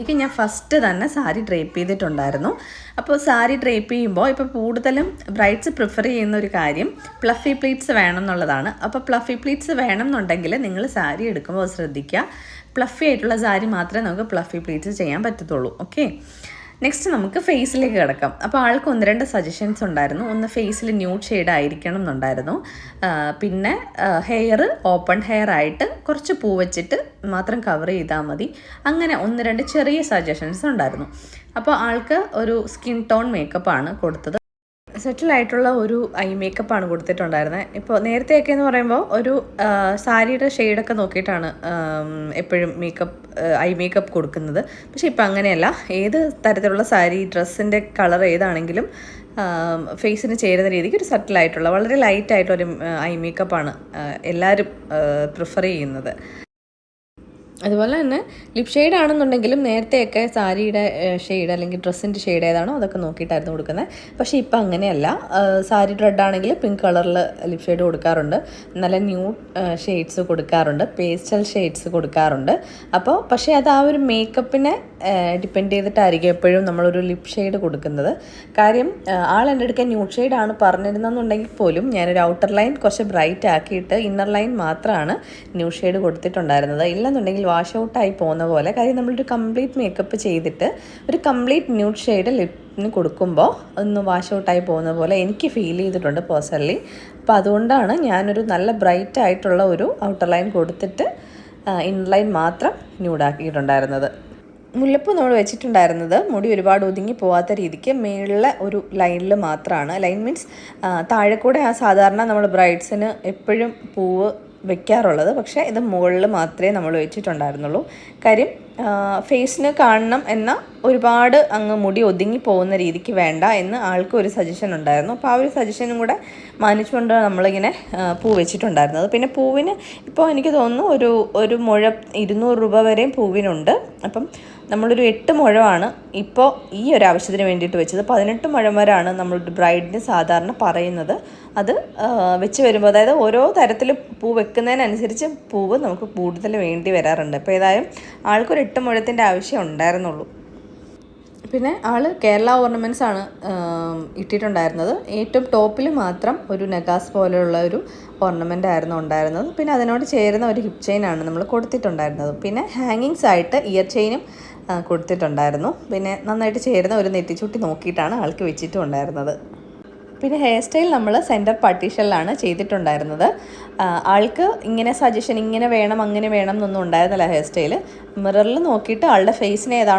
എനിക്ക് ഞാൻ ഫസ്റ്റ് തന്നെ സാരി ഡ്രേപ്പ് ചെയ്തിട്ടുണ്ടായിരുന്നു. അപ്പോൾ സാരി ഡ്രേപ്പ് ചെയ്യുമ്പോൾ ഇപ്പോൾ കൂടുതലും ബ്രൈഡ്സ് പ്രിഫർ ചെയ്യുന്ന ഒരു കാര്യം പ്ലഫി പ്ലീറ്റ്സ് വേണം എന്നുള്ളതാണ്. അപ്പോൾ പ്ലഫി പ്ലീറ്റ്സ് വേണം എന്നുണ്ടെങ്കിൽ നിങ്ങൾ സാരി എടുക്കുമ്പോൾ ശ്രദ്ധിക്കുക, പ്ലഫി ആയിട്ടുള്ള സാരി മാത്രമേ നമുക്ക് പ്ലഫി പ്ലീറ്റ്സ് ചെയ്യാൻ പറ്റത്തുള്ളൂ. ഓക്കെ, നെക്സ്റ്റ് നമുക്ക് ഫേസിലേക്ക് കിടക്കാം. അപ്പോൾ ആൾക്ക് 1-2 സജഷൻസ് ഉണ്ടായിരുന്നു. ഒന്ന് ഫേസിൽ ന്യൂഡ് ഷെയ്ഡ് ആയിരിക്കണം എന്നുണ്ടായിരുന്നു. പിന്നെ ഹെയർ ഓപ്പൺ ഹെയർ ആയിട്ട് കുറച്ച് പൂ വെച്ചിട്ട് മാത്രം കവർ ചെയ്താൽ മതി. അങ്ങനെ 1-2 ചെറിയ സജഷൻസ് ഉണ്ടായിരുന്നു. അപ്പോൾ ആൾക്ക് ഒരു സ്കിൻ ടോൺ മേക്കപ്പാണ് കൊടുത്തത്. സെറ്റിലായിട്ടുള്ള ഒരു ഐ മേക്കപ്പാണ് കൊടുത്തിട്ടുണ്ടായിരുന്നത്. ഇപ്പോൾ നേരത്തെയൊക്കെ എന്ന് പറയുമ്പോൾ ഒരു സാരിയുടെ ഷെയ്ഡൊക്കെ നോക്കിയിട്ടാണ് എപ്പോഴും ഐ മേക്കപ്പ് കൊടുക്കുന്നത്. പക്ഷേ ഇപ്പം അങ്ങനെയല്ല. ഏത് തരത്തിലുള്ള സാരി ഡ്രസ്സിൻ്റെ കളർ ഏതാണെങ്കിലും ഫേസിന് ചേരുന്ന രീതിക്ക് ഒരു സെറ്റിലായിട്ടുള്ള വളരെ ലൈറ്റായിട്ടൊരു ഐ മേക്കപ്പാണ് എല്ലാവരും പ്രിഫർ ചെയ്യുന്നത്. അതുപോലെ തന്നെ ലിപ് ഷെയ്ഡ് ആണെന്നുണ്ടെങ്കിലും നേരത്തെയൊക്കെ സാരിയുടെ ഷെയ്ഡ് അല്ലെങ്കിൽ ഡ്രസ്സിൻ്റെ ഷെയ്ഡ് ഏതാണോ അതൊക്കെ നോക്കിയിട്ടായിരുന്നു കൊടുക്കുന്നത്. പക്ഷേ ഇപ്പം അങ്ങനെയല്ല. സാരി റെഡ് ആണെങ്കിൽ പിങ്ക് കളറിൽ ലിപ് ഷെയ്ഡ് കൊടുക്കാറുണ്ട്, നല്ല ന്യൂഡ് ഷെയ്ഡ്സ് കൊടുക്കാറുണ്ട്, പേസ്റ്റൽ ഷെയ്ഡ്സ് കൊടുക്കാറുണ്ട്. അപ്പോൾ പക്ഷേ അത് ആ ഒരു മേക്കപ്പിനെ ഡിപ്പെൻഡ് ചെയ്തിട്ടായിരിക്കും എപ്പോഴും നമ്മളൊരു ലിപ് ഷെയ്ഡ് കൊടുക്കുന്നത്. കാര്യം ആൾ എൻ്റെ അടുക്ക ന്യൂഡ് ഷെയ്ഡാണ് പറഞ്ഞിരുന്നെന്നുണ്ടെങ്കിൽ പോലും ഞാനൊരു ഔട്ടർ ലൈൻ കുറച്ച് ബ്രൈറ്റ് ആക്കിയിട്ട് ഇന്നർ ലൈൻ മാത്രമാണ് ന്യൂഡ് ഷെയ്ഡ് കൊടുത്തിട്ടുണ്ടായിരുന്നത്. ഇല്ലെന്നുണ്ടെങ്കിൽ വാഷ് ഔട്ടായി പോകുന്ന പോലെ. കാര്യം നമ്മളൊരു കംപ്ലീറ്റ് മേക്കപ്പ് ചെയ്തിട്ട് ഒരു കംപ്ലീറ്റ് ന്യൂഡ് ഷെയ്ഡ് ലിപ്പിന് കൊടുക്കുമ്പോൾ ഒന്ന് വാഷ് ഔട്ടായി പോകുന്ന പോലെ എനിക്ക് ഫീൽ ചെയ്തിട്ടുണ്ട് പേഴ്സണലി. അപ്പോൾ അതുകൊണ്ടാണ് ഞാനൊരു നല്ല ബ്രൈറ്റ് ആയിട്ടുള്ള ഒരു ഔട്ടർ ലൈൻ കൊടുത്തിട്ട് ഇന്നർ ലൈൻ മാത്രം ന്യൂഡാക്കിയിട്ടുണ്ടായിരുന്നത്. മുല്ലപ്പൂ നമ്മൾ വെച്ചിട്ടുണ്ടായിരുന്നത് മുടി ഒരുപാട് ഒതുങ്ങി പോകാത്ത രീതിക്ക് മേളിലെ ഒരു ലൈനിൽ മാത്രമാണ്. ലൈൻ മീൻസ് താഴെ കൂടെ സാധാരണ നമ്മൾ ബ്രൈഡ്സിന് എപ്പോഴും പൂവ് വെക്കാറുള്ളത്. പക്ഷേ ഇത് മുകളിൽ മാത്രമേ നമ്മൾ വെച്ചിട്ടുണ്ടായിരുന്നുള്ളൂ. കാര്യം ഫേസിന് കാണണം എന്ന ഒരുപാട് അങ്ങ് മുടി ഒതുങ്ങി പോകുന്ന രീതിക്ക് വേണ്ട എന്ന് ആൾക്ക് ഒരു സജഷൻ ഉണ്ടായിരുന്നു. അപ്പോൾ ആ ഒരു സജഷനും കൂടെ മാനിച്ചുകൊണ്ട് നമ്മളിങ്ങനെ പൂ വെച്ചിട്ടുണ്ടായിരുന്നത്. പിന്നെ പൂവിന് ഇപ്പോൾ എനിക്ക് തോന്നുന്നു ഒരു മുഴ 200 രൂപ വരെയും പൂവിനുണ്ട്. അപ്പം നമ്മളൊരു 8 മുഴമാണ് ഇപ്പോൾ ഈ ഒരു ആവശ്യത്തിന് വേണ്ടിയിട്ട് വെച്ചത്. 18 മുഴം വരെയാണ് നമ്മൾ ബ്രൈഡിന് സാധാരണ പറയുന്നത്. അത് വെച്ച് വരുമ്പോൾ അതായത് ഓരോ തരത്തിൽ പൂ വെക്കുന്നതിനനുസരിച്ച് പൂവ് നമുക്ക് കൂടുതൽ വേണ്ടി വരാറുണ്ട്. അപ്പോൾ ഏതായാലും ആൾക്കൊരു 8 മുഴത്തിൻ്റെ ആവശ്യം ഉണ്ടായിരുന്നുള്ളൂ. പിന്നെ ആൾ കേരള ഓർണമെൻറ്റ്സ് ആണ് ഇട്ടിട്ടുണ്ടായിരുന്നത്. ഏറ്റവും ടോപ്പിൽ മാത്രം ഒരു നഗാസ് പോലെയുള്ള ഒരു ഓർണമെൻ്റ് ആയിരുന്നു ഉണ്ടായിരുന്നത്. പിന്നെ അതിനോട് ചേരുന്ന ഒരു ഹിപ്പ് ചെയിനാണ് നമ്മൾ കൊടുത്തിട്ടുണ്ടായിരുന്നത്. പിന്നെ ഹാങ്ങിങ്സ് ആയിട്ട് ഇയർ ചെയിനും കൊടുത്തിട്ടുണ്ടായിരുന്നു. പിന്നെ നന്നായിട്ട് ചേരുന്ന ഒരു നെറ്റിച്ചുട്ടി നോക്കിയിട്ടാണ് ആൾക്ക് വെച്ചിട്ടുണ്ടായിരുന്നത്. പിന്നെ ഹെയർ സ്റ്റൈൽ നമ്മൾ സെൻറ്റർ പാർട്ടീഷനിലാണ് ചെയ്തിട്ടുണ്ടായിരുന്നത്. ആൾക്ക് ഇങ്ങനെ സജഷൻ ഇങ്ങനെ വേണം അങ്ങനെ വേണം എന്നൊന്നും ഉണ്ടായിരുന്നില്ല. ഹെയർ സ്റ്റൈൽ മിററിൽ നോക്കിയിട്ട് ആളുടെ ഫേസിന് ഏതാണ്